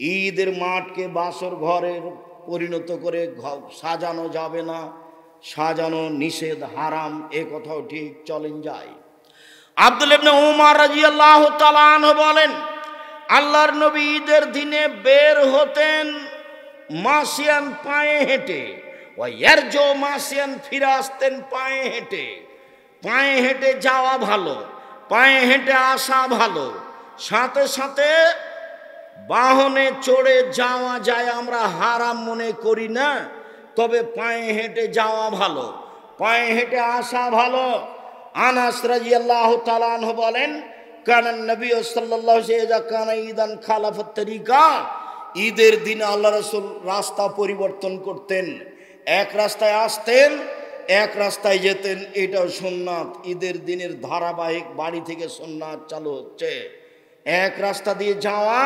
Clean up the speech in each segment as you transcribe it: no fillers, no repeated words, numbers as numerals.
ঈদের মাঠকে বাসর ঘরের পরিণত করে সাজানো যাবে না, সাজানো নিষেধ, হারাম, এ কথাও ঠিক চলেন যায়। আব্দুল ইবনে উমর রাদিয়াল্লাহু তাআলা আনহু বলেন, আল্লাহর নবী ঈদের দিনে বের হতেন মাসিয়ান, পায়ে হেঁটে, ওয়ারজো মাসিয়ান, ফিরে আসতেন পায়ে হেঁটে। পায়ে হেঁটে যাওয়া ভালো, পায়ে হেঁটে আসা ভালো, সাথে সাথে বাহনে চড়ে যাওয়া যায় আমরা হারাম মনে করি না, তবে পায়ে হেঁটে যাওয়া ভালো, পায়ে হেঁটে আসা ভালো। আনাস রাদিয়াল্লাহু তাআলা আনহু বলেন, কানান নবী সাল্লাল্লাহু আলাইহি ওয়া সাল্লাম কানা ঈদান খালাফাত তরিকা, ঈদের দিনে আল্লাহ রাসূল রাস্তা পরিবর্তন করতেন, এক রাস্তায় আসতেন, এক রাস্তায় যেতেন। এটাও সুন্নাত, ঈদের দিনের ধারাবাহিক বাড়ি থেকে সুন্নাত চালু হচ্ছে। এক রাস্তা দিয়ে যাওয়া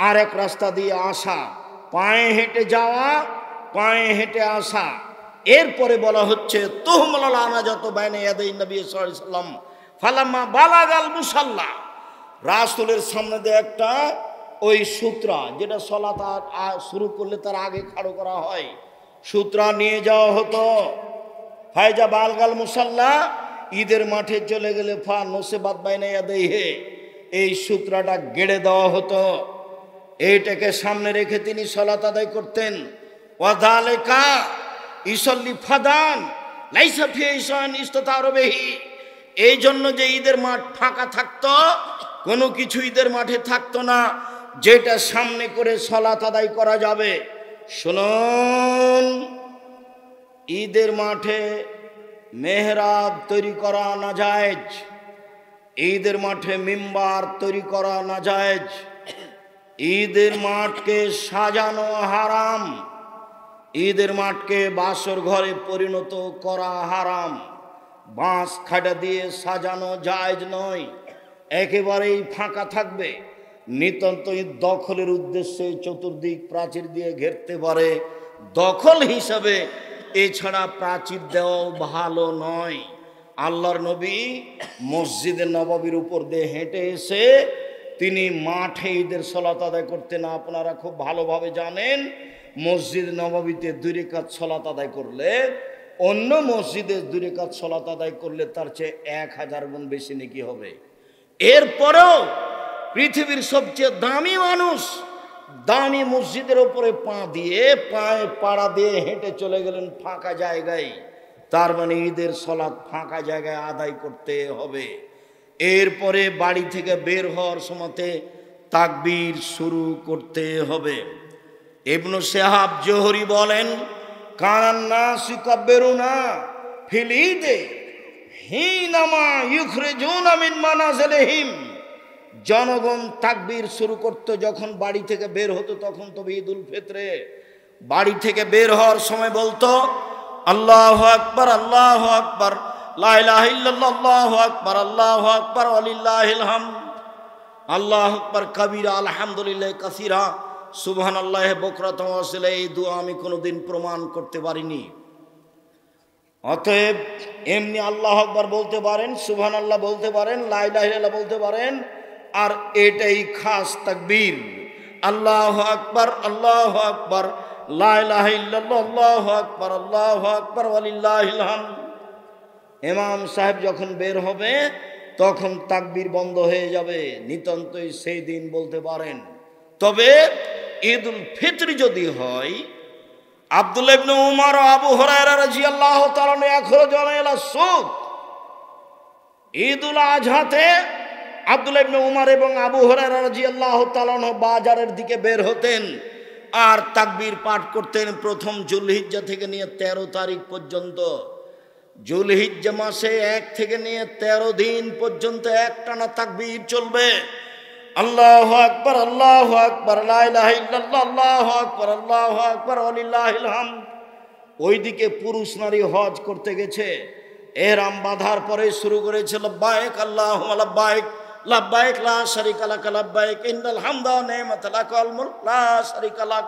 আর এক রাস্তা দিয়ে আসা, পায়ে হেঁটে যাওয়া, পায়ে হেঁটে আসা। এরপরে বলা হচ্ছে তুহমাল আনাজাত বাইনা ইয়াদাই নবী সাল্লাল্লাহু আলাইহি ওয়াসাল্লাম ফালাম্মা বালাগাল মুসাল্লা, রাসূলের সামনে দিয়ে একটা ওই সূত্রা, যেটা সালাত শুরু করলে তার আগে খাড়ো করা হয়, সূত্রা নিয়ে যাওয়া হতো। ফায়জা বালগাল মুসাল্লা, ঈদের মাঠে চলে গেলে ফা নসেবাত বাইনা ইয়াদাইহি, এই সূত্রাটা গেড়ে দেওয়া হতো। এইটাকে সামনে রেখে তিনি সালাত আদায় করতেন। ওয়াযালিকা ইসাল্লি ফাদান লাইসা ফি ইসান ইস্তাতারবিহি, এই জন্য যে ঈদের মাঠ ফাঁকা থাকতো, কোনো কিছু ঈদের মাঠে থাকতো না যেটা সামনে করে সালাত আদায় করা যাবে। শুনুন, ঈদের মাঠে মেহরাব তৈরি করা নাজায়েজ, ঈদের মাঠে মিম্বার তৈরি করা নাজায়েজ, ঈদের মাঠকে সাজানো হারাম, ঈদের মাঠকে বাসর ঘরে পরিণত করা হারাম, বাঁশ খাটা দিয়ে সাজানো জায়েজ নয়, একেবারেই ফাঁকা থাকবে। নিতান্ত দখলের উদ্দেশ্যে চতুর্দিক প্রাচীর দিয়ে ঘেরতে পারে, দখল হিসাবে, এছাড়া প্রাচীর দেওয়াও ভালো নয়। আল্লাহর নবী মসজিদে নববীর উপর দিয়ে হেঁটে এসে তিনি মাঠে ঈদের সালাত আদায় করতেন। আপনারা খুব ভালোভাবে জানেন, মসজিদ নববীতে 2 রাকাত সালাত আদায় করলে অন্য মসজিদে 2 রাকাত সালাত আদায় করলে তার চেয়ে 1000 গুণ বেশি নেকি হবে। এরপরেও পৃথিবীর সবচেয়ে দামি মানুষ দামি মসজিদের উপরে পা দিয়ে, পায়ে পাড়া দিয়ে হেঁটে চলে গেলেন ফাঁকা জায়গায়, তার মানে ঈদের সালাত ফাঁকা জায়গায় আদায় করতে হবে। এরপরে বাড়ি থেকে বের হওয়ার সময়তে তাকবীর শুরু করতে হবে। ইবনু শিহাব জোহরি বলেন, কানান নাস ইকাব্বিরুনা ফিল ঈদে হিনামা ইখরিজুনা মিন মানাজিলিহিম, জনগণ তাকবীর শুরু করত যখন বাড়ি থেকে বের হতো, তখন তো ঈদুল ফিতরে। বাড়ি থেকে বের হওয়ার সময় বলতো আল্লাহু আকবার, আল্লাহু আকবার, লা ইলাহা ইল্লাল্লাহ, আল্লাহু আকবার, আল্লাহু আকবার, ওয়ালিল্লাহিল হামদ, আল্লাহু আকবার কাবীরা, আলহামদুলিল্লাহ কাসীরা, সুবহানাল্লাহি বুকরাতাও ওয়া আসীলা। এই দোয়া আমি কোনোদিন প্রমাণ করতে পারিনি। অতএব এমনি আল্লাহু আকবার বলতে পারেন, সুবহানাল্লাহ বলতে পারেন, লা ইলাহা ইল্লাল্লাহ বলতে পারেন, আর এটাই খাস তাকবীর, আল্লাহু আকবার, আল্লাহু আকবার, লা ইলাহা ইল্লাল্লাহ, আল্লাহু আকবার, আল্লাহু আকবার, ওয়ালিল্লাহিল হামদ। ইমাম সাহেব যখন বের হবে তখন তাকবীর বন্ধ হয়ে যাবে, নিতান্তই সেই দিন বলতে পারেন। তবে ঈদুল ফিতর যদি হয়, আব্দুল্লাহ ইবনে উমর ও আবু হুরায়রা রাদিয়াল্লাহু তাআলা এখনো জানাইলা সুদ, ঈদুল আজহাতে আব্দুল্লাহ ইবনে উমর এবং আবু হুরায়রা রাদিয়াল্লাহু তাআলা বাজারের দিকে বের হতেন আর তাকবীর পাঠ করতেন প্রথম জুলহিজ্জা থেকে নিয়ে 13 তারিখ পর্যন্ত। জুলহিজ্জা মাসে 1 থেকে নিয়ে 13 দিন পর্যন্ত একটানা তাকবীর চলবে। আল্লাহু আকবার, আল্লাহু আকবার, লা ইলাহা ইল্লাল্লাহ, আল্লাহু আকবার, আল্লাহু আকবার, ওয়ালিল্লাহিল হামদ। ওইদিকে পুরুষ নারী হজ করতে গেছে, এহরাম বাঁধার পরে শুরু করেছে লাব্বাইক আল্লাহুম্মা লাব্বাইক, লাব্বাইক লা শারীকা লাক লাব্বাইক, ইন্নাল হামদা ওয়া নি'মাতা লাক ওয়াল মুলক লা শারীকা লাক।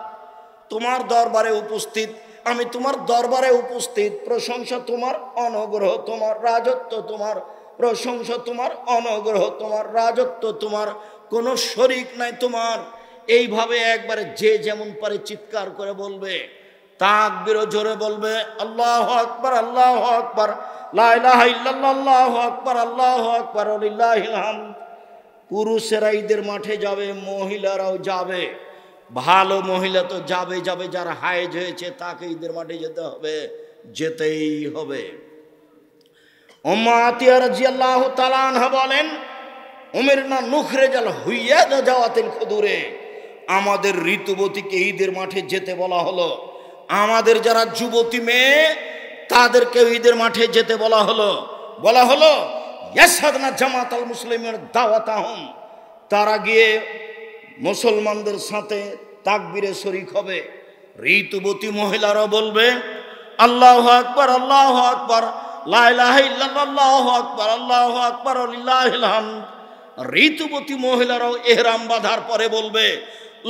তোমার দরবারে উপস্থিত, আমি তোমার দরবারে উপস্থিত, প্রশংসা তোমার, অনুগ্রহ তোমার, রাজত্ব তোমার, প্রশংসা তোমার, অনুগ্রহ তোমার, রাজত্ব তোমার, কোনো শরীক নাই তোমার। এইভাবে একবারে যে যেমন পারে চিৎকার করে বলবে, তাকবীরও জোরে বলবে, আল্লাহু আকবার, আল্লাহু আকবার, লা ইলাহা ইল্লাল্লাহ, আল্লাহু আকবার, আল্লাহু আকবার, লিল্লাহিল হামদ। পুরুষেরা ঈদের মাঠে যাবে, মহিলারাও যাবে। ভালো মহিলা তো যাবে, যার হায়েজ হয়েছে তাকে ঈদের মাঠে যেতে হবে, যেতেই হবে। উম্মে আতিয়া রাদিয়াল্লাহু তাআলা আনহা বলেন, উমিরনা নুখরিজাল হুইয়াদা জাওয়াতিল খুদুরে, আমাদের ঋতুবতীকে ঈদের মাঠে যেতে বলা হলো। আমাদের যারা যুবতী মেয়ে তাদেরকে ঈদের মাঠে যেতে বলা হলো। ইয়াশহাদনা জামাতাল মুসলিমিন দাওয়াতাহুম, তারা গিয়ে মুসলমানদের সাথে তাকবীরে শরীক হবে। ঋতুবতী মহিলারা বলবে, আল্লাহু আকবার, আল্লাহু আকবার, লা ইলাহা ইল্লাল্লাহ, আল্লাহু আকবার, আল্লাহু আকবার, লিল্লাহিল হামদ। ঋতুবতী মহিলারাও ইহরাম বাঁধার পরে বলবে,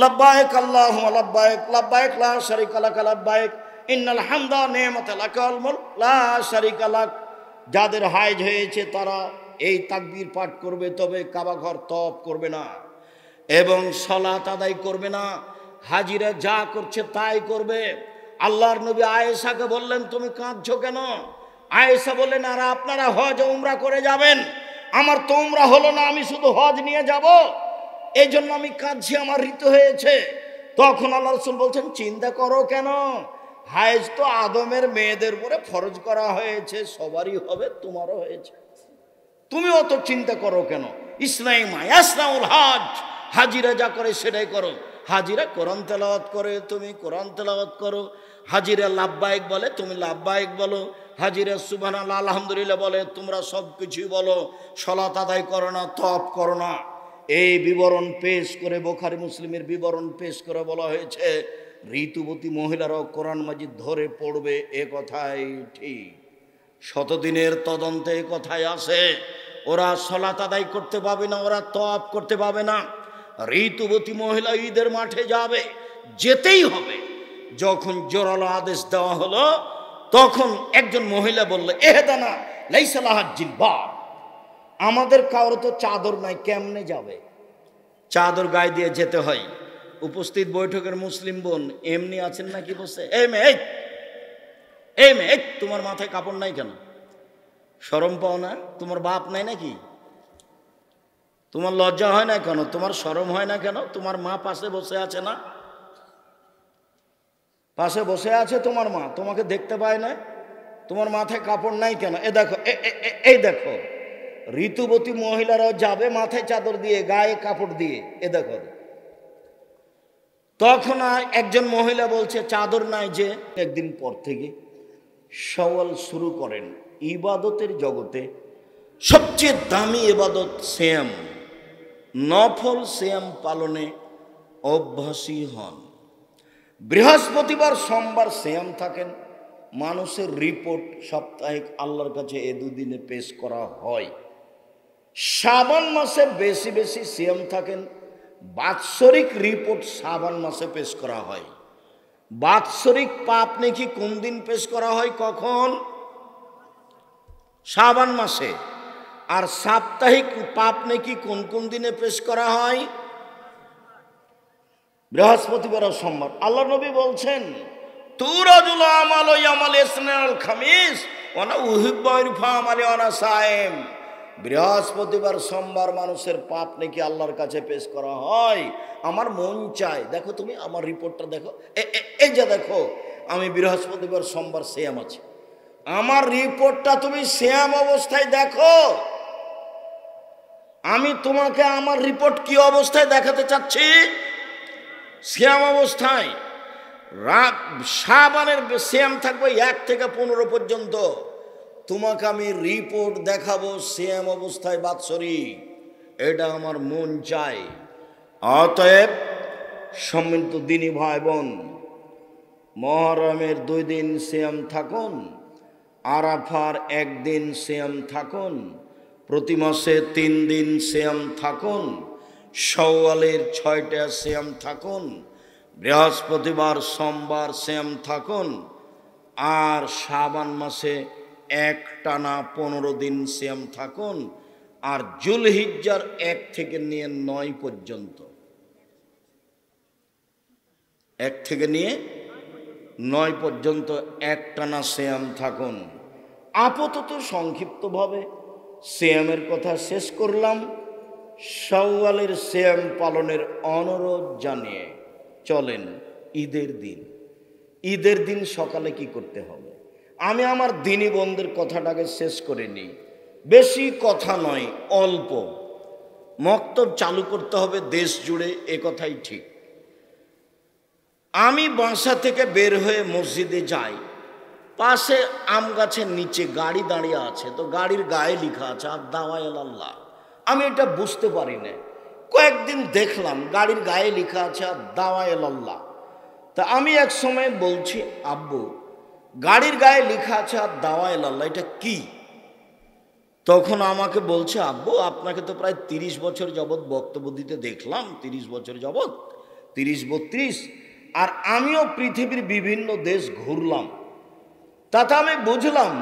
লাব্বাইক আল্লাহুম্মা লাব্বাইক, লাব্বাইক লা শারীকা লাক, লাব্বাইক ইন্নাল হামদা নি'মাতা লাক ওয়াল মুলক লা শারীকা লাক। যাদের হায়েজ হয়েছে তারা এই তাকবীর পাঠ করবে, তবে কাবা ঘর তওয়াফ করবে না এবং সালাত আদায় করবে না। হাজিরা যা করছে তাই করবে। আল্লাহর নবী আয়েশাকে বললেন, তুমি কাঁদছো কেন? আয়েশা বললেন, আর আপনারা হজ উমরা করে যাবেন, আমার তো উমরা হলো না, আমি শুধু হজ নিয়ে যাব, এই জন্য আমি কাঁদছি, আমার ঋতু হয়েছে। তখন আল্লাহ রাসূল বলছেন, চিন্তা করো কেন, হায়েজ তো আদমের মেয়েদের উপরে ফরজ করা হয়েছে, সবারই হবে, তোমারও হয়েছে, তুমি অত চিন্তা করো কেন? ইসলামুল হজ, হাজিরা যা করে সেটাই করো। হাজিরা কোরআন তেলাওয়াত করে, তুমি কোরআন তেলাওয়াত করো। হাজিরা লাব্বাইক বলে, তুমি লাব্বাইক বলো। হাজিরা সুবহানাল্লাহ আলহামদুলিল্লাহ বলে, তোমরা সব কিছুই বলো। সালাত আদায় করো না, তওয়াফ করো না। এই বিবরণ পেশ করে, বুখারী মুসলিমের বিবরণ পেশ করে বলা হয়েছে, ঋতুবতী মহিলারাও কোরআন মাজিদ ধরে পড়বে। এ কথাই ঠিক। শতদিনের তদন্তে এ কথাই আসে, ওরা সালাত আদায় করতে পাবে না, ওরা তওয়াফ করতে পাবে না। ঋতুবতী মহিলা ঈদের মাঠে যাবে, যেতেই হবে। যখন জোরালো আদেশ দেওয়া হলো, তখন একজন মহিলা বলল, এহদানা লাইসা লাহা জিলবাব, আমাদের কারো তো চাদর নাই, কেমনে যাবে? চাদর গায়ে দিয়ে যেতে হয়। উপস্থিত বৈঠকের মুসলিম বোন এমনি আছেন নাকি বসে, এই মেয়ে, তোমার মাথায় কাপড় নাই কেন? শরম পাও না? তোমার বাপ নাই নাকি? তোমার লজ্জা হয় না কেন? তোমার শরম হয় না কেন? তোমার মা পাশে বসে আছে না? পাশে বসে আছে তোমার মা, তোমাকে দেখতে পায় না? তোমার মাথায় কাপড় নাই কেন? এই দেখো ঋতুবতী মহিলারাও যাবে মাথায় চাদর দিয়ে, গায়ে কাপড় দিয়ে। এ দেখো। তখন একজন মহিলা বলছে, চাদর নাই যে। একদিন পর থেকে সওয়াল শুরু করেন। ইবাদতের জগতে সবচেয়ে দামি ইবাদত সিয়াম, নফল সিয়াম পালনে অভ্যাসী হন। বৃহস্পতিবার সোমবার সিয়াম থাকেন। মানুষের রিপোর্ট সাপ্তাহিক আল্লাহর কাছে এ দুদিনে পেশ করা হয়। শাবান মাসে বেশি বেশি সিয়াম থাকেন। বাৎসরিক রিপোর্ট শাবান মাসে পেশ করা হয়। বাৎসরিক পাপ নেকি কোন দিন পেশ করা হয়? কখন? শাবান মাসে। আর সাপ্তাহিক পাপ নেকি কোন কোন দিনে পেশ করা হয়? বৃহস্পতিবার ও সোমবার। আল্লাহ নবী বলছেন, তুরাজুল আমাল ইয়ামাল ইসনাল খামিস ওয়ানা উহিব্বু ইরফা আমালি ওয়ানা সায়েম। বৃহস্পতিবার সোমবার মানুষের পাপ নাকি আল্লাহর কাছে পেশ করা হয়। আমার মন চায়, দেখো তুমি আমার রিপোর্টটা দেখো, এই যে দেখো আমি বৃহস্পতিবার সোমবার সিয়াম আছি, আমার রিপোর্টটা তুমি সিয়াম অবস্থায় দেখো। আমি তোমাকে আমার রিপোর্ট কি অবস্থায় দেখাতে চাচ্ছি? সিয়াম অবস্থায়। শাবানের সিয়াম থাকবে 1 থেকে 15 পর্যন্ত। তোমাকে আমি রিপোর্ট দেখাবো সিয়াম অবস্থায় বাৎসরিক। এটা আমার মন চায়। অতএব সম্মিলিত দিনী ভাই বোন, মুহররমের 2 দিন সিয়াম থাকুন, আরাফার 1 দিন সিয়াম থাকুন, প্রতি মাসে 3 দিন সিয়াম থাকুন, শাওয়ালের 6টা সিয়াম থাকুন, বৃহস্পতিবার সোমবার সিয়াম থাকুন, আর শাবান মাসে একটানা 15 দিন সিয়াম থাকুন, আর জুলহিজ্জার 1 থেকে নিয়ে 9 পর্যন্ত। 1 থেকে নিয়ে 9 পর্যন্ত একটানা সিয়াম থাকুন। আপাতত সংক্ষিপ্তভাবে সিয়ামের কথা শেষ করলাম। শাওয়ালের সিয়াম পালনের অনুরোধ জানিয়ে চলেন ঈদের দিন। ঈদের দিন সকালে কি করতে হবে? আমি আমার দিনী বন্ধুর কথাটাকে শেষ করে নিই। বেশি কথা নয়, অল্প। মক্তব চালু করতে হবে দেশ জুড়ে, এ কথাই ঠিক। আমি বাসা থেকে বের হয়ে মসজিদে যাই, পাশে আম গাছের নিচে গাড়ি দাঁড়িয়ে আছে, তো গাড়ির গায়ে লেখা আছে আদ-দাওয়া ইলাল্লাহ। আমি এটা বুঝতে পারি না, কয়েকদিন দেখলাম গাড়ির গায়ে লেখা আছে আদ-দাওয়া ইলাল্লাহ। তা আমি এক সময় বলছি, আব্বু গাড়ির গায়ে লেখা আছে আদ-দাওয়া ইলাল্লাহ, এটা কি? তখন আমাকে বলছে, আব্বু আপনাকে তো প্রায় 30 বছর যাবৎ বক্তব্য দিতে দেখলাম, 30 বছর যাবৎ, 30-32, আর আমিও পৃথিবীর বিভিন্ন দেশ ঘুরলাম। তাতে আমি বুঝলাম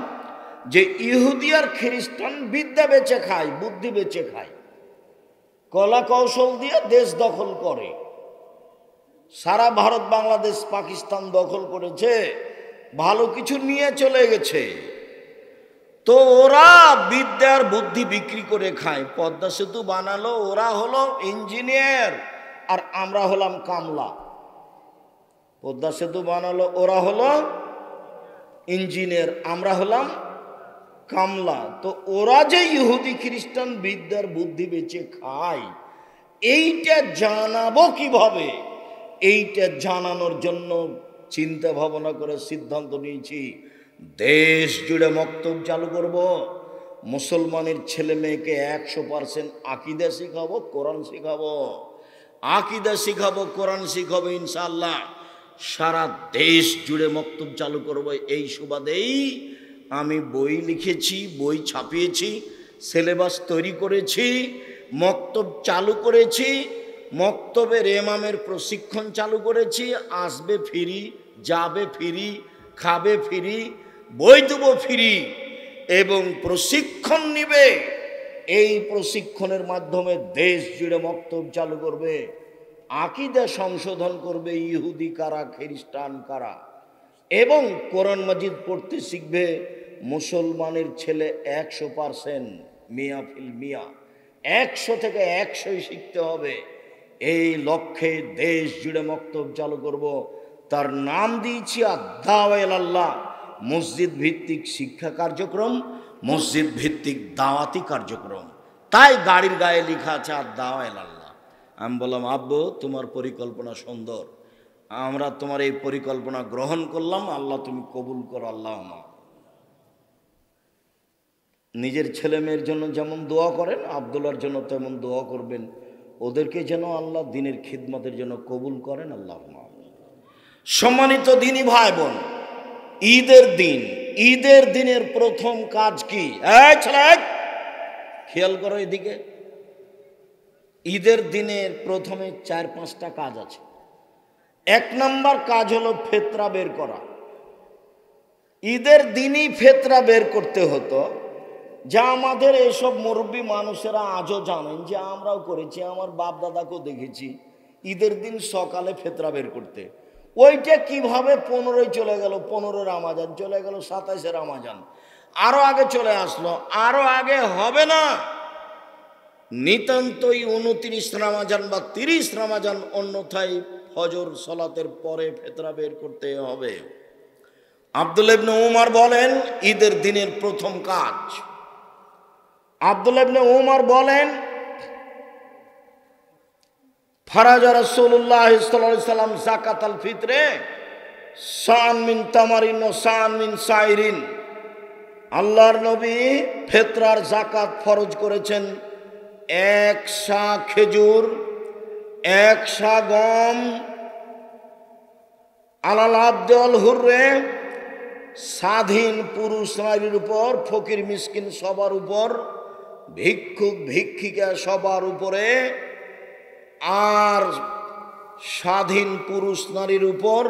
যে ইহুদি আর খ্রিস্টান বিদ্যা বেচে খায়, বুদ্ধি বেচে খায়, কলা কৌশল দিয়ে দেশ দখল করে। সারা ভারত, বাংলাদেশ, পাকিস্তান দখল করেছে, ভালো কিছু নিয়ে চলে গেছে। তো ওরা বিদ্যার বুদ্ধি বিক্রি করে খায়। পদ্মা সেতু বানালো, ওরা হলো ইঞ্জিনিয়ার আর আমরা হলাম কামলা। পদ্মা সেতু বানালো, ওরা হলো ইঞ্জিনিয়ার, আমরা হলাম কামলা। তো ওরা যে ইহুদি খ্রিস্টান বিদ্যার বুদ্ধি বেচে খায়, এইটা জানাবো কিভাবে? এইটা জানানোর জন্য চিন্তা ভাবনা করে সিদ্ধান্ত নিয়েছি, দেশ জুড়ে মক্তব চালু করব। মুসলমানের ছেলে মেয়েকে 100% আকিদা শিখাবো, কোরআন শিখাবো। আকিদা শিখাবো, কোরআন শিখাবো, ইনশাআল্লাহ সারা দেশ জুড়ে মক্তব চালু করব। এই সুবাদেই আমি বই লিখেছি, বই ছাপিয়েছি, সিলেবাস তৈরি করেছি, মক্তব চালু করেছি, মক্তবের ইমামের প্রশিক্ষণ চালু করেছি। আসবে ফ্রি, যাবে ফ্রি, খাবে ফ্রি, বই দেবো ফ্রি, এবং প্রশিক্ষণ নিবে। এই প্রশিক্ষণের মাধ্যমে দেশ জুড়ে মক্তব চালু করবে, আকিদা সংশোধন করবে, ইহুদি কারা খ্রিস্টান কারা, এবং কোরআন মাজিদ পড়তে শিখবে মুসলমানের ছেলে 100%, মিয়া ফিল মিয়া, 100 থেকে 100ই শিখতে হবে। এই লক্ষ্যে দেশ জুড়ে মক্তব চালু করব। তার নাম দিয়েছি আদ-দাওয়া ইলাল্লাহ, মসজিদ ভিত্তিক শিক্ষা কার্যক্রম, মসজিদ ভিত্তিক দাওয়াতি কার্যক্রম। তাই গাড়ির গায়ে লেখা আছে আদ-দাওয়া ইলাল্লাহ। আমি বললাম, আব্বু তোমার পরিকল্পনা সুন্দর, আমরা তোমার এই পরিকল্পনা গ্রহণ করলাম, আল্লাহ তুমি কবুল করো। আল্লাহুম্মা। নিজের ছেলে মেয়ের জন্য যেমন দোয়া করেন, আব্দুল্লাহর জন্য তেমন দোয়া করবেন, ওদেরকে যেন আল্লাহ দিনের খিদমতের জন্য কবুল করেন। আল্লাহুম্মা। সম্মানিত দিনী ভাই বোন, ঈদের দিন, ঈদের দিনের প্রথম কাজ কি? খেয়াল করো এদিকে। ঈদের দিনের প্রথমে 4-5টা কাজ আছে। 1 নম্বর কাজ হলো ফেতরা বের করা। ঈদের দিনই ফেতরা বের করতে হতো, যা আমাদের এসব মুরব্বী মানুষেরা আজও জানেন, যে আমরাও করেছি, আমার বাপ দাদাকেও দেখেছি ঈদের দিন সকালে ফেতরা বের করতে। ওইটা কিভাবে 15ই চলে গেল, 15 রমাজান চলে গেল, 27 রমাজান আরো আগে চলে আসলো, আরো আগে হবে না, নিতান্তই 29 রমাজান বা 30 রমাজান, অন্যথায় ফজর সালাতের পরে ফেতরা বের করতে হবে। আব্দুল্লাহ ইবনে উমর বলেন, ঈদের দিনের প্রথম কাজ, আব্দুল্লাহ ইবনে উমর বলেন, ফারাজা রাসূলুল্লাহ সাল্লাল্লাহু আলাইহি সাল্লাম যাকাতাল ফিতরে সান মিন তামারিন ও সান মিন সাইরিন। আল্লাহর নবী ফিতরার যাকাত ফরজ করেছেন 1 সা খেজুর, 1 সা গম, আলাল আবদি ওয়াল হুররে, স্বাধীন পুরুষ নারীর উপর, ফকির মিসকিন সবার উপর, ভিক্ষুক ভিক্ষিকা সবার উপরে, আর স্বাধীন পুরুষ নারীর উপর,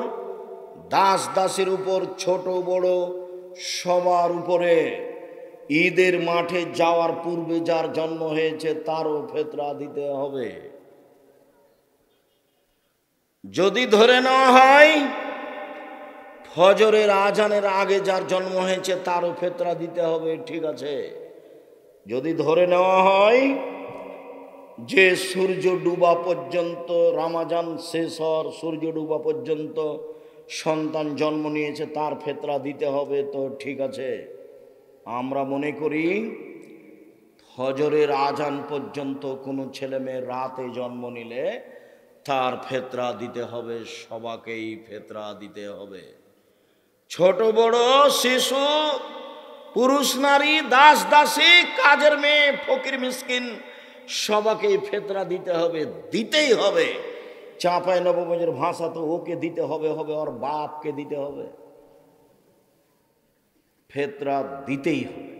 দাস দাসের উপর, ছোট বড় সবার উপরে। ঈদের মাঠে যাওয়ার পূর্বে যার জন্ম হয়েছে তারও ফিতরা দিতে হবে। যদি ধরে নেওয়া হয় ফজরের আজানের আগে যার জন্ম হয়েছে তারও ফেতরা দিতে হবে, ঠিক আছে। যদি ধরে নেওয়া হয় যে সূর্য ডুবা পর্যন্ত, রমজান শেষ হওয়ার সূর্য ডুবা পর্যন্ত সন্তান জন্ম নিয়েছে তার ফেতরা দিতে হবে, তো ঠিক আছে। আমরা মনে করি ফজরের আজান পর্যন্ত কোনো ছেলে মেয়ে রাতে জন্ম নিলে তার ফেতরা দিতে হবে, সবাকেই ফেতরা দিতে হবে। ছোট বড়, শিশু, পুরুষ নারী, দাস দাসী, কাজের মেয়ে, ফকির মিসকিন, সবাকেই ফেতরা দিতে হবে, দিতেই হবে। চাঁপাই নবগঞ্জের ভাষা তো ওকে দিতে হবে, ওর বাপকে দিতে হবে, ফেতরা দিতেই হবে।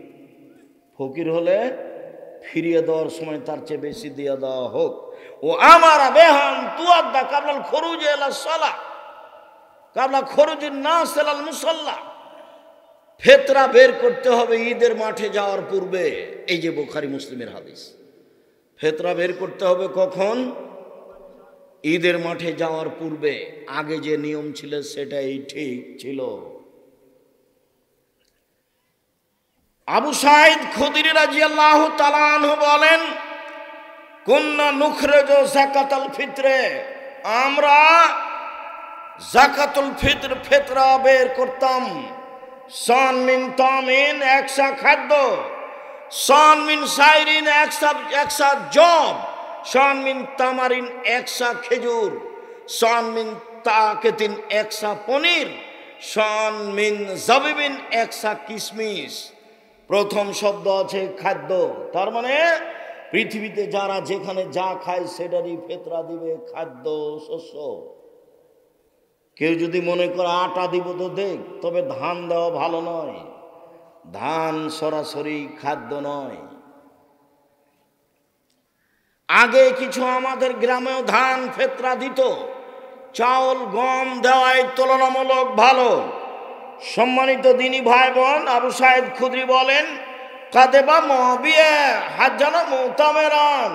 ফকির হলে ফিরিয়ে দেওয়ার সময় তার চেয়ে বেশি দিয়ে দেওয়া হোক। ও আমার বেহান তুয়াদ্দা কাবলাল খরুজ এলা সালা কাবলা খরুজের নাস এলাল মুসাল্লা। ফেতরা বের করতে হবে ঈদের মাঠে যাওয়ার পূর্বে। এই যে বুখারী মুসলিমের হাদিস, ফেতরা বের করতে হবে কখন? ঈদের মাঠে যাওয়ার পূর্বে। আগে যে নিয়ম ছিল সেটাই ঠিক ছিল। আবু সাঈদ খুদরি রাদিয়াল্লাহু তাআলা আনহু বলেন, কুন্না নুখরিজু যাকাতাল ফিতরে, আমরা যাকাতুল ফিতর ফেতরা বের করতাম। সান মিন তামিন, একসা খাদ্য, সান মিন সাইরিন, একসা জব, সান মিন তামারিন, একসা খেজুর, সান মিন তাকেতিন, একসা পনির, সান মিন জাবিবিন, একসা কিশমিশ। প্রথম শব্দ আছে খাদ্য, তার মানে পৃথিবীতে যারা যেখানে যা খায় সেটারই ফেতরা দিবে, খাদ্য শস্য। কেউ যদি মনে করে আটা দিব তো দেখ, তবে ধান দেওয়া ভালো নয়, ধান সরাসরি খাদ্য নয়। আগে কিছু আমাদের গ্রামেও ধান ফেতরা দিত, চাউল গম দেওয়াই তুলনামূলক ভালো। সম্মানিত দিনী ভাই বোন, আবু সাঈদ খুদরি বলেন, কাদেবা মুআবিয়া হাজ্জানা মুতামেরান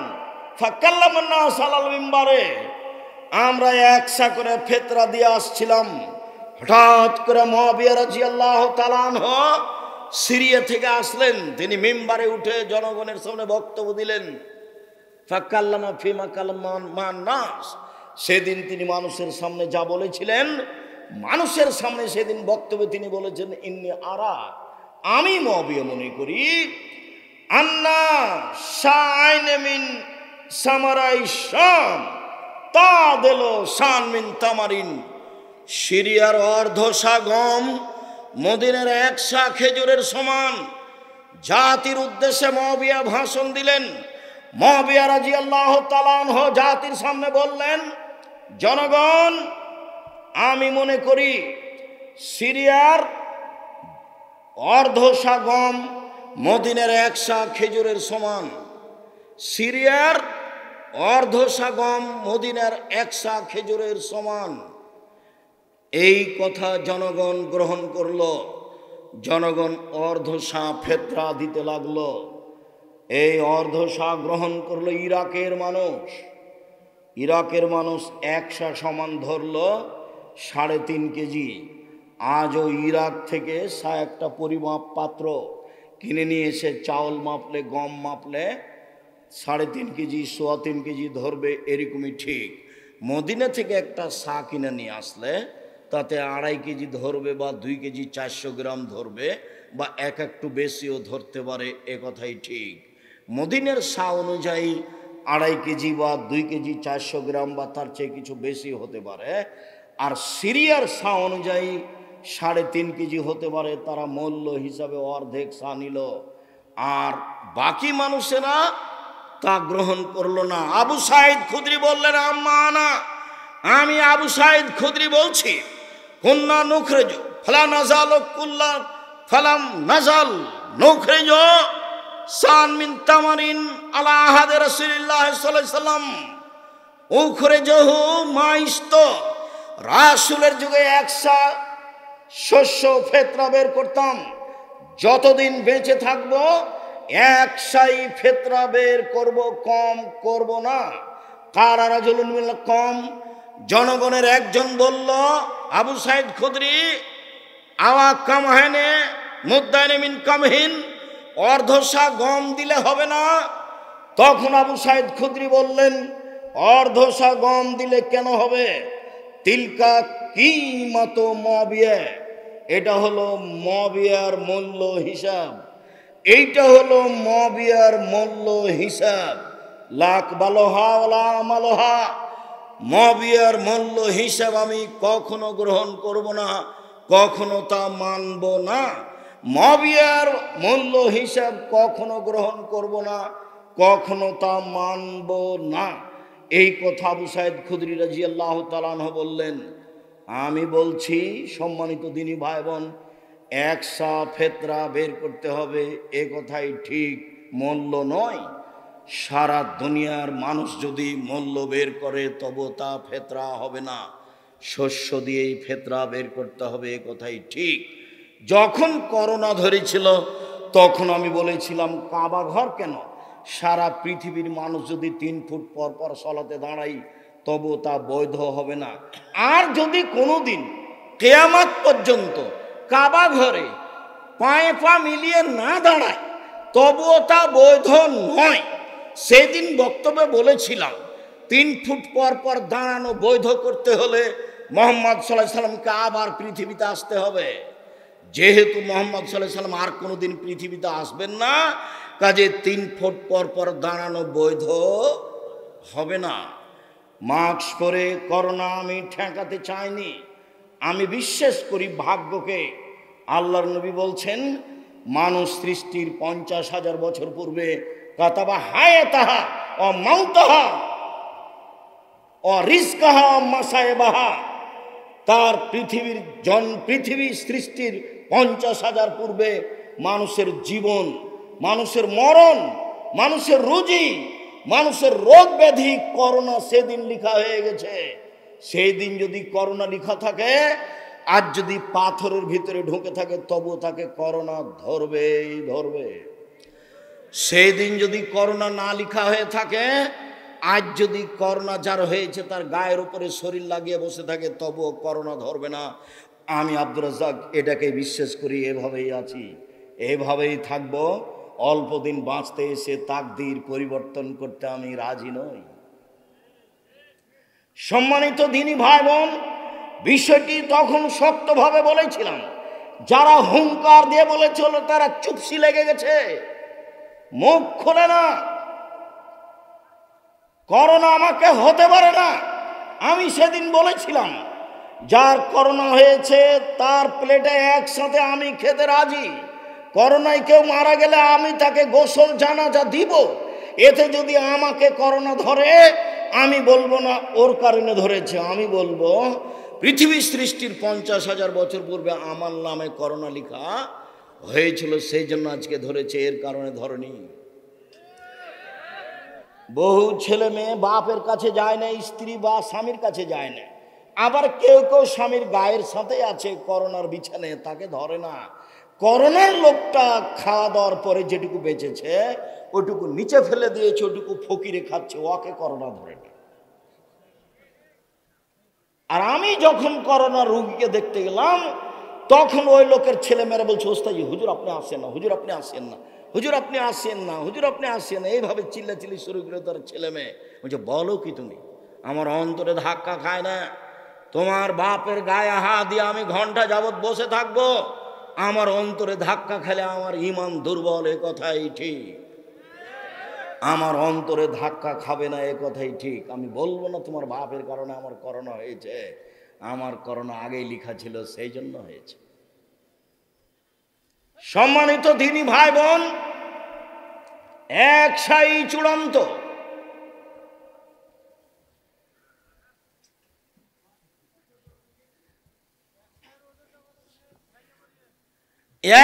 ফাকাল্লামান নাস আলাল মিম্বারে, আমরা একসা করে ফেতরা দিয়ে আসছিলাম। হঠাৎ করে মুআবিয়া রাদিয়াল্লাহু তাআলা আনহু সিরিয়া থেকে আসলেন, তিনি মিম্বারে উঠে জনগণের সামনে বক্তব্য দিলেন। ফাকাল্লামা ফিমা কালামান নাস, সেদিন তিনি মানুষের সামনে যা বলেছিলেন, মানুষের সামনে সেদিন বক্তব্যে তিনি বলেছেন, ইন্নী আরা, আমি মুআবিয়া মনে করি, আন্না শাইন মিন সামারাই শাম তাদেলো শান মিন তামারিন, সিরিয়ার অর্ধশা গম মদিনার একশা খেজুরের সমান। জাতির উদ্দেশ্যে মুআবিয়া ভাষণ দিলেন। মুআবিয়া রাদিয়াল্লাহু তাআলা আনহু জাতির সামনে বললেন, জনগণ, আমি মনে করি সিরিয়ার অর্ধশা গম মদিনার একশা খেজুরের সমান। সিরিয়ার অর্ধশা গম মদিনার একশা খেজুরের সমান। এই কথা জনগণ গ্রহণ করল। জনগণ অর্ধশা ফেতরা দিতে লাগলো। এই অর্ধশা গ্রহণ করলো ইরাকের মানুষ। ইরাকের মানুষ একশা সমান ধরল 3.5 কেজি। আজও ইরাক থেকে একটা পরিমাপ পাত্র কিনে নিয়ে এসে চাউল মাপলে, গম মাপলে 3.5 কেজি, 3.25 কেজি ধরবে, এরকমই ঠিক। মদিনা থেকে একটা সা কিনে নিয়ে আসলে তাতে 2.5 কেজি ধরবে, বা 2 কেজি 400 গ্রাম ধরবে, বা একটু বেশিও ধরতে পারে, এ কথাই ঠিক। মদিনার সা অনুযায়ী 2.5 কেজি বা 2 কেজি 400 গ্রাম বা তার চেয়ে কিছু বেশি হতে পারে। আর সিরিয়ার সা অনুযায়ী 3.5 কেজি হতে পারে। তারা মূল্য হিসাবে অর্ধেক সা নিল, আর বাকি মানুষেরা তা গ্রহণ করলো না। আবু সাঈদ খুদরি বললেন, আম্মানা, আমি আবু সাঈদ খুদরি বলছি, কুন্না নুখরিজু ফালা নাজালু কুল্লা ফালাম নাজাল নুখরিজু সান মিন তামারিন আলা আহাদে রাসূলিল্লাহ সাল্লাল্লাহু আলাইহি সাল্লাম উখরিজুহু মাইস্ত। রাসূলের যুগে একসা শস্য ফেতরা বের করতাম, যতদিন বেঁচে থাকবো একসাই ফেতরা বের করব, কম করব না। কারা রাজুলুন মিনাল কম, জনগণের একজন বলল, আবু সাইদ খুদরি আওয়া কামহানে মুদ্দাইনে মিন কামহিন, অর্ধশা গম দিলে হবে না? তখন আবু সাইদ খুদরি বললেন, অর্ধশা গম দিলে কেন হবে? তিলকা কিমাত মুআবিয়া, এটা হলো মুআবিয়ার মূল্য হিসাব, এইটা হলো মুআবিয়ার মূল্য হিসাব। লাক বালোহা ওয়ালা আমালোহা, মুআবিয়ার মূল্য হিসাব আমি কখনো গ্রহণ করব না, কখনো তা মানব না। মুআবিয়ার মূল্য হিসাব কখনো গ্রহণ করব না, কখনো তা মানব না। এই কথা আবু সাইদ খুদরি রাদিয়াল্লাহু তাআলা আনহু বললেন। আমি বলছি সম্মানিত দিনী ভাই বোন, একশা ফেতরা বের করতে হবে, এ কথাই ঠিক, মূল্য নয়। সারা দুনিয়ার মানুষ যদি মূল্য বের করে তবে তা ফেতরা হবে না, শস্য দিয়েই ফেতরা বের করতে হবে, এ কথাই ঠিক। যখন করোনা ধরেছিল তখন আমি বলেছিলাম কাবা ঘর কেন, সারা পৃথিবীর মানুষ যদি 3 ফুট পর পর সলাতে দাঁড়াই তবু তা বৈধ হবে না। আর যদি কোনোদিন কিয়ামত পর্যন্ত কাবা ঘরে পায়ে পা মিলিয়ে না দাঁড়ায় তবুও তা বৈধ নয়। সেদিন বক্তব্যে বলেছিলাম 3 ফুট পর পর দাঁড়ানো বৈধ করতে হলে মুহাম্মদ সাল্লাল্লাহু আলাইহি সাল্লামকে আবার পৃথিবীতে আসতে হবে। যেহেতু মুহাম্মদ সাল্লাল্লাহু আলাইহি সাল্লাম আর কোনোদিন পৃথিবীতে আসবেন না, কাজে 3 ফুট পর পর দাঁড়ানো বৈধ হবে না। মাস্ক পরে করোনা আমি ঠেকাতে চাইনি, আমি বিশ্বাস করি ভাগ্যকে। আল্লাহর নবী বলছেন, মানুষ সৃষ্টির 50,000 বছর পূর্বে কাতাবা হায়াতাহা ও মাউতাহা ও রিজকাহা ও মাসায়েবাহা, তার পৃথিবী সৃষ্টির 50,000 পূর্বে মানুষের জীবন, মানুষের মরণ, মানুষের রুজি, মানুষের রোগ ব্যাধি, করোনা সেদিন লেখা হয়ে গেছে। সেই দিন যদি করোনা লেখা থাকে, আজ যদি পাথরের ভিতরে ঢুকে থাকে তবু তাকে করোনা ধরবেই ধরবে। সেই দিন যদি করোনা না লেখা হয়ে থাকে, আজ যদি করোনা যার হয়েছে তার গায়ের উপরে শরীর লাগিয়ে বসে থাকে তবুও করোনা ধরবে না। আমি আব্দুর রাজ্জাক এটাকে বিশ্বাস করি, এভাবেই আছি, এভাবেই থাকবো। অল্প দিন বাঁচতে এসে তাকদীর পরিবর্তন করতে আমি রাজি নই। সম্মানিত দিনী ভাই বোন, বিষয়টি তখন শক্তভাবে বলেছিলাম। যারা হুঙ্কার দিয়ে বলেছিল তারা চুপসি লেগে গেছে, মুখ খোলে না। করোনা আমাকে হতে পারে না। আমি সেদিন বলেছিলাম যার করোনা হয়েছে তার প্লেটে একসাথে আমি খেতে রাজি। করোনায় কেউ মারা গেলে আমি তাকে গোসল জানাজা দিব। এতে যদি আমাকে করোনা ধরে আমি বলবো না ওর কারণে ধরেছে, আমি বলবো পৃথিবী সৃষ্টির 50,000 বছর পূর্বে আমার নামে করোনা লেখা হয়েছিল, সেই জন্য আজকে ধরেছে, এর কারণে ধরেনি। বহু ছেলে মেয়ে বাপের কাছে যায় না, স্ত্রী বা স্বামীর কাছে যায় না। আবার কেউ কেউ স্বামীর গায়ের সাথে আছে করোনার বিছানে, তাকে ধরে না। করোনার লোকটা খাওয়া দাওয়ার পরে যেটুকু বেঁচেছে ওইটুকু নিচে ফেলে দিয়েছে, ওইটুকু ফকিরে খাচ্ছে, ওকে করোনা ধরে না। আর আমি যখন করোনা রোগীকে দেখতে গেলাম তখন ওই লোকের ছেলে মেয়েরা বলছে, ওস্তাদ হুজুর আপনি আসেন না, হুজুর আপনি আসেন না, হুজুর আপনি আসেন না, হুজুর আপনি আসেন না, এইভাবে চিল্লাচিল্লি শুরু করে তার ছেলে মেয়ে। বলছে বলো কি তুমি? আমার অন্তরে ধাক্কা খায় না। তোমার বাপের গায়ে হাত দিয়ে আমি ঘন্টা যাবৎ বসে থাকবো, আমার অন্তরে ধাক্কা খেলে আমার ঈমান দুর্বল, এ কথাই ঠিক। আমার অন্তরে ধাক্কা খাবে না, এ কথাই ঠিক। আমি বলবো না তোমার বাপের কারণে আমার করোনা হয়েছে, আমার করোনা আগেই লেখা ছিল, সেই জন্য হয়েছে। সম্মানিত দিনী ভাই বোন, একসাই চূড়ান্ত।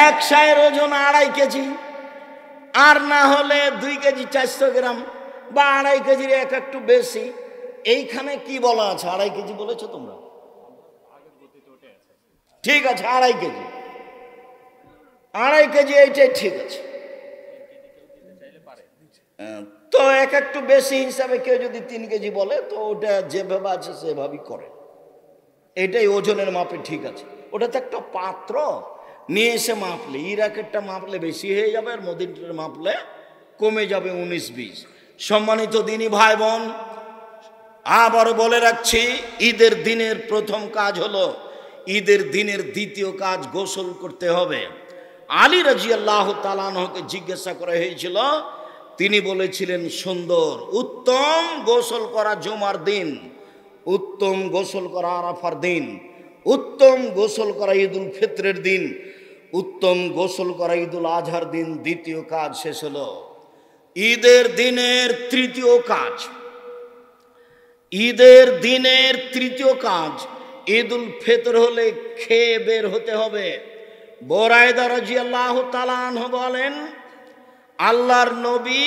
এক সায়ের ওজন 2.5 কেজি, আর না হলে 2 কেজি 400 গ্রাম বা 2.5 কেজির একটু বেশি। এইখানে কি বলা আছে? 2.5 কেজি বলেছো তোমরা? ঠিক আছে, 2.5 কেজি, 2.5 কেজি এইটাই ঠিক আছে। তো একটু বেশি হিসাবে কেউ যদি 3 কেজি বলে তো ওটা যেভাবে আছে সেভাবেই করে, এটাই ওজনের মাপে ঠিক আছে। ওটা তো একটা পাত্র, নিয়ে এসে মাপলে ইরাকেরটা মাপলে বেশি হয়ে যাবে, আর মদিনার মাপলে কমে যাবে 19-20। সম্মানিত দিনী ভাই বোন, আবার বলে রাখছি, ঈদের দিনের প্রথম কাজ হলো, ঈদের দিনের দ্বিতীয় কাজ গোসল করতে হবে। আলী রাদিয়াল্লাহু তাআলা আনহুকে জিজ্ঞাসা করা হয়েছিল, তিনি বলেছিলেন সুন্দর, উত্তম গোসল করা জুমার দিন, উত্তম গোসল করা আরাফার দিন, উত্তম গোসল করা ঈদুল ফিতরের দিন, উত্তম গোসল করা ঈদুল আজহার দিন। দ্বিতীয় কাজ শেষ হলো। ঈদের দিনের তৃতীয় কাজ, ঈদের দিনের তৃতীয় কাজ, ঈদুল ফিতর হলে খেয়ে বের হতে হবে। বুরায়দা রাদিয়াল্লাহু তাআলা আনহু বলেন, আল্লাহর নবী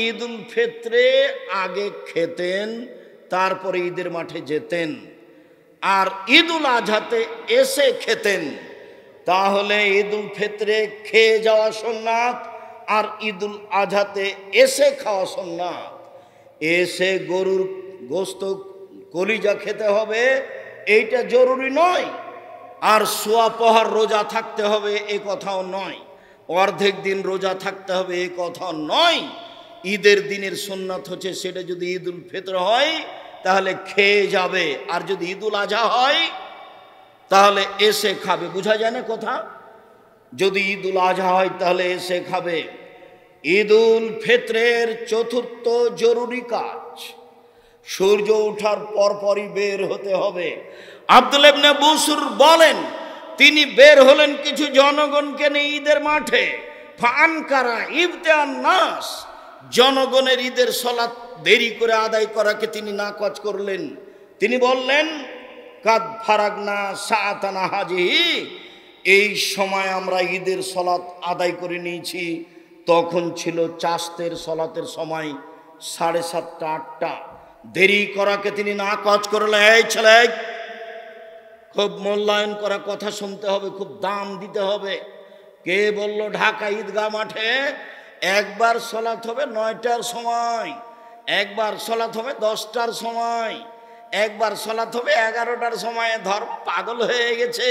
ঈদুল ফিতরে আগে খেতেন, তারপরে ঈদের মাঠে যেতেন, আর ঈদুল আজহাতে এসে খেতেন। তাহলে ঈদুল ফিতরে খেয়ে যাওয়া সুন্নাত, আর ঈদুল আজহাতে এসে খাওয়া সুন্নাত। এসে গরুর গোস্ত কলিজা খেতে হবে, এইটা জরুরি নয়। আর সোয়া পহর রোজা থাকতে হবে এ কথাও নয়, অর্ধেক দিন রোজা থাকতে হবে এ কথাও নয়। ঈদের দিনের সুন্নাত হচ্ছে, সেটা যদি ঈদুল ফিতর হয় তাহলে খেয়ে যাবে, আর যদি ঈদুল আজহা হয় তাহলে এসে খাবে। বোঝা যায় না কথা? যদি ঈদুল আজহা হয় তাহলে এসে খাবে। ঈদুল ফিতরের চতুর্থ জরুরি কাজ, সূর্য ওঠার পরপরই বের হতে হবে। আব্দুল্লাহ ইবনে বুসর বলেন, তিনি বের হলেন কিছু জনগণকে নিয়ে ঈদের মাঠে। ফানকারা ইবতান নাস, জনগণের ঈদের সালাত দেরি করে আদায় করাকে তিনি নাকচ করলেন। তিনি বললেন, কাদ ফারাগনা সাআতানা হাজিহি, এই সময় আমরা ঈদের সালাত আদায় করে নিয়েছি। তখন ছিল চাষতের সালাতের সময় 7:30 8টা। দেরি করাকে তিনি নাকচ করলেন। এই ছেলে, খুব মূল্যায়ন করা কথা শুনতে হবে, খুব দাম দিতে হবে। কে বলল ঢাকা ঈদগাহ মাঠে একবার সালাত হবে 9টার সময়, একবার সালাত হবে 10টার সময়, একবার সালাত হবে 11টার সময়? ধর্ম পাগল হয়ে গেছে।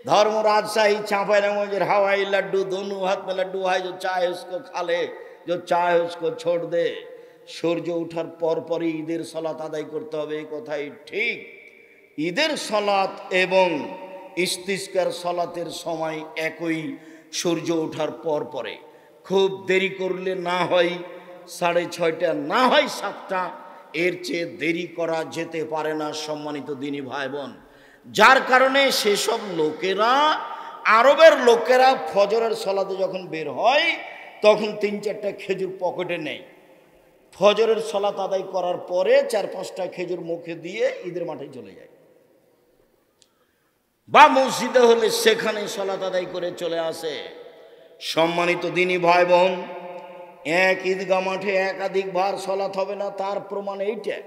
धर्म राजशाही चांपाइनगंज हवाई लड्डू दोनों हाथ में लड्डू है, जो चाहे उसको खा ले, जो चाहे उसको छोड़ दे। सूर्य उठार पर ईदेर सलात आदाय करते হবে, এই কথাই ঠিক। ঈদের সলাত এবং ইস্তিসকার সলাতের সময় একই, সূর্য ওঠার পরে। খুব দেরি করলে না হয় 6:30, না হয় 7টা, এর চেয়ে দেরি করা যেতে পারে না সম্মানিত দিনী ভাই বোন। যার কারণে সেসব লোকেরা, আরবের লোকেরা ফজরের সলাতে যখন বের হয় তখন 3-4টা খেজুর পকেটে নেয়। ফজরের সলাত আদায় করার পরে 4-5টা খেজুর মুখে দিয়ে ঈদের মাঠে চলে যায়, বা মসজিদে হলে সেখানে সলাত আদায় করে চলে আসে। সম্মানিত দিনী ভাই বোন, এক ঈদগাহ মাঠে একাধিকবার সলাত হবে না, তার প্রমাণ এইটা।